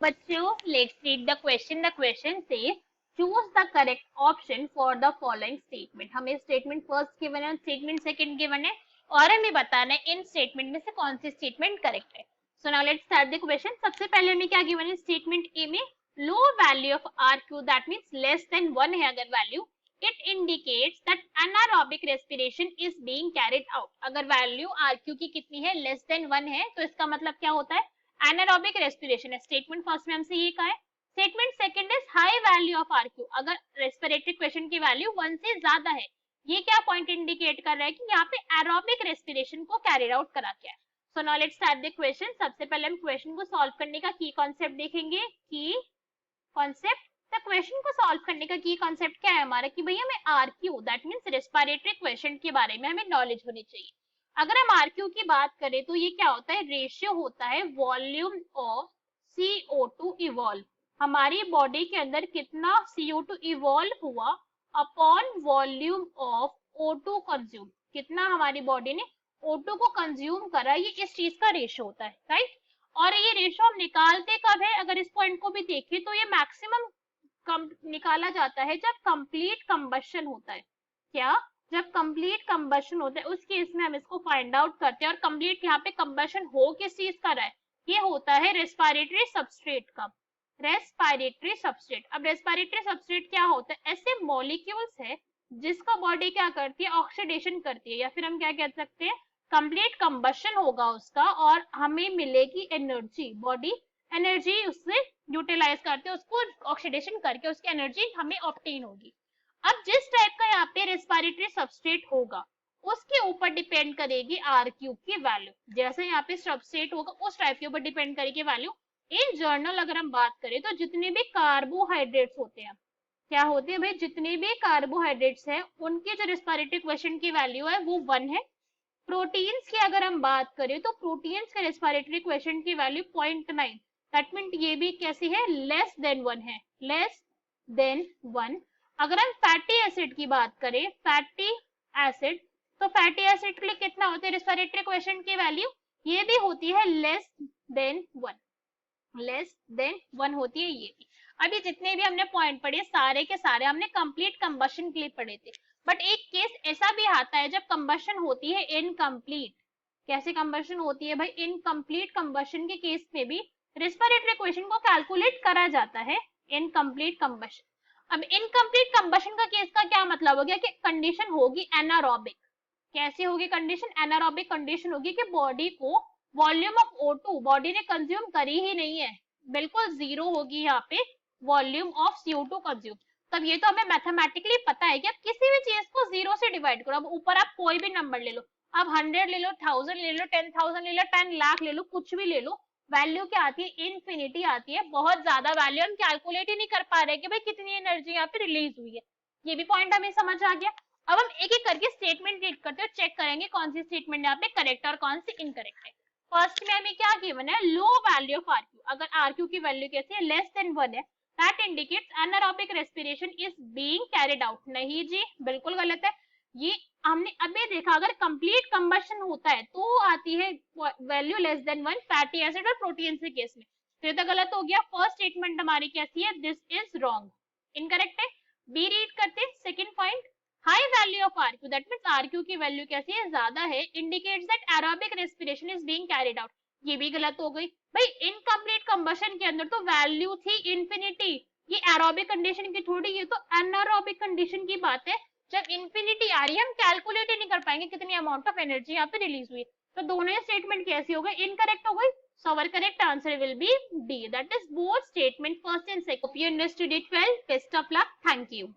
बच्चों, let's read the question. The question says choose the correct option for the following statement. हमें statement first given है, statement second given है और हमें बताना है इन स्टेटमेंट में से कौन सी स्टेटमेंट करेक्ट है. So now let's start the question. सबसे पहले हमें क्या गिवन है? स्टेटमेंट ए में low value of RQ, that means less than 1 है अगर value, it indicates that anaerobic respiration is being carried out. अगर वैल्यू RQ की कितनी है? लेस देन 1 है, तो इसका मतलब क्या होता है? एनारोबिक रेस्पिरेशन है. स्टेटमेंट फर्स्ट में हमसे ये कहा है. Statement second is high value of RQ. अगर रेस्पिरेटरी क्वेश्चन की वैल्यू 1 से ज्यादा है, ये क्या पॉइंट इंडिकेट कर रहा है कि यहाँ पे एरोबिक रेस्पिरेशन को कैरिड आउट करा क्या है. So now let's start the question. सबसे पहले हम क्वेश्चन को सॉल्व करने का की कॉन्सेप्ट देखेंगे. की कॉन्सेप्ट, द क्वेश्चन को सॉल्व करने का की कॉन्सेप्ट क्या है हमारा कि भैया हमें RQ that means respiratory question के बारे में हमें नॉलेज होनी चाहिए. अगर हम RQ की बात करें तो ये क्या होता है? रेशियो होता है वॉल्यूम ऑफ CO2 इवॉल्व. हमारी बॉडी के अंदर कितना CO2 इवॉल्व हुआ upon volume of O2 consume. कितना हमारी बॉडी ने O2 को कंज्यूम करा, ये इस चीज का रेशियो होता है, राइट. और ये रेशियो हम निकालते कब है? अगर इस पॉइंट को भी देखें तो ये मैक्सिमम निकाला जाता है जब कंप्लीट कंबशन होता है. क्या? जब कंप्लीट कंबशन होता है उस केस में हम इसको फाइंड आउट करते हैं. और कंप्लीट यहाँ पे कंबशन हो किस चीज का रहा है? ये होता है रेस्पिरेटरी सबस्ट्रेट का. Respiratory substrate. अब रेस्पिरेटरी सबस्ट्रेट क्या होता है? ऐसे मॉलिक्यूल्स है जिसका बॉडी क्या करती है? ऑक्सीडेशन करती है, या फिर हम क्या कह सकते हैं? कंप्लीट कंबशन होगा उसका और हमें मिलेगी एनर्जी. बॉडी एनर्जी उससे यूटिलाइज करते हैं, उसको ऑक्सीडेशन करके उसकी एनर्जी हमें ऑब्टेन होगी. अब जिस टाइप का यहाँ पे रेस्पिरेटरी सबस्ट्रेट होगा उसके ऊपर डिपेंड करेगी RQ की वैल्यू. जैसे यहाँ पे सबस्ट्रेट होगा उस टाइप के ऊपर डिपेंड करेगी वैल्यू. इन जनरल अगर हम बात करें तो जितने भी कार्बोहाइड्रेट्स होते हैं, क्या होते हैं भाई? जितने भी कार्बोहाइड्रेट्स हैं उनकी जो रेस्पिरेटरी क्वेश्चन की वैल्यू है वो 1 है. प्रोटीन्स की अगर हम बात करें तो प्रोटीन्स के रेस्पिरेटरी क्वेश्चन की वैल्यू 0.9. दैट मीन ये भी कैसी है? लेस देन 1 है. Less than 1. अगर हम फैटी एसिड की बात करें, फैटी एसिड, तो फैटी एसिड के लिए कितना होता है रेस्पिरेटरी क्वेश्चन की वैल्यू? ये भी होती है लेस देन 1. लेस देन 1 होती है ये भी. अभी जितने भी हमने पॉइंट पढ़े सारे के सारे हमने कंप्लीट कंबशन के लिए पढ़े थे. बट एक केस ऐसा भी आता है जब कंबशन होती है इनकम्प्लीट. कैसे कंबशन होती है भाई? इनकम्प्लीट कंबशन के केस में भी रेस्पिरेटरी क्वेश्चन को कैलकुलेट करा जाता है. Incomplete combustion. अब इनकम्प्लीट कंबशन का केस का क्या मतलब हो गया कि कंडीशन होगी एनारोबिक. कैसी होगी कंडीशन? एनारोबिक कंडीशन होगी कि बॉडी को वॉल्यूम ऑफ O2 बॉडी ने कंज्यूम करी ही नहीं है, बिल्कुल जीरो होगी यहाँ पे वॉल्यूम ऑफ CO2 कंज्यूम. तब ये तो हमें मैथमेटिकली पता है कि आप किसी भी चीज को जीरो से डिवाइड करो. अब ऊपर आप कोई भी नंबर ले लो, आप 100 ले लो, 1000 ले लो, 10,000 ले लो, 10 लाख ले लो, कुछ भी ले लो, वैल्यू क्या आती है? इन्फिनिटी आती है. बहुत ज्यादा वैल्यू, हम कैलकुलेट ही नहीं कर पा रहे कि भाई कितनी एनर्जी यहाँ पे रिलीज हुई है. ये भी पॉइंट हमें समझ आ गया. अब हम एक एक करके स्टेटमेंट रीड करते हैं, चेक करेंगे कौन सी स्टेटमेंट यहाँ पे करेक्ट और कौन सी इनकरेक्ट है. फर्स्ट में हमें क्या गिवन है? Low value of RQ. अगर RQ की वैल्यू कैसी है? लेस देन 1 है. That indicates anaerobic respiration is being carried out. नहीं जी, बिल्कुल गलत है. ये हमने अभी देखा, अगर कंप्लीट कंबशन होता है तो आती है value less than 1 fatty acid और प्रोटीन के केस में. तो ये तो गलत हो गया. फर्स्ट स्टेटमेंट हमारी कैसी है? दिस इज रॉन्ग, इनकरेक्ट है. बी रीड करते हैं. Second point, high value of RQ, that means RQ की वैल्यू कैसी है? ज्यादा है. Indicates that aerobic respiration is being carried out. ये भी गलत हो गई भाई. इनकम्प्लीट कंबशन के अंदर तो वैल्यू थी इन्फिनिटी. ये एरोबिक कंडीशन की थोड़ी, ये तो एनारोबिक कंडीशन की बात है. जब इन्फिनिटी आ रही है हम कैलकुलेट ही नहीं कर पाएंगे कितनी अमाउंट ऑफ एनर्जी यहाँ पे रिलीज हुई. तो दोनों ही स्टेटमेंट कैसी हो गई? इनकरेक्ट हो गई. So our correct answer will be D. That is both statement first and second. Hope you understood it well. Best of luck. Thank you.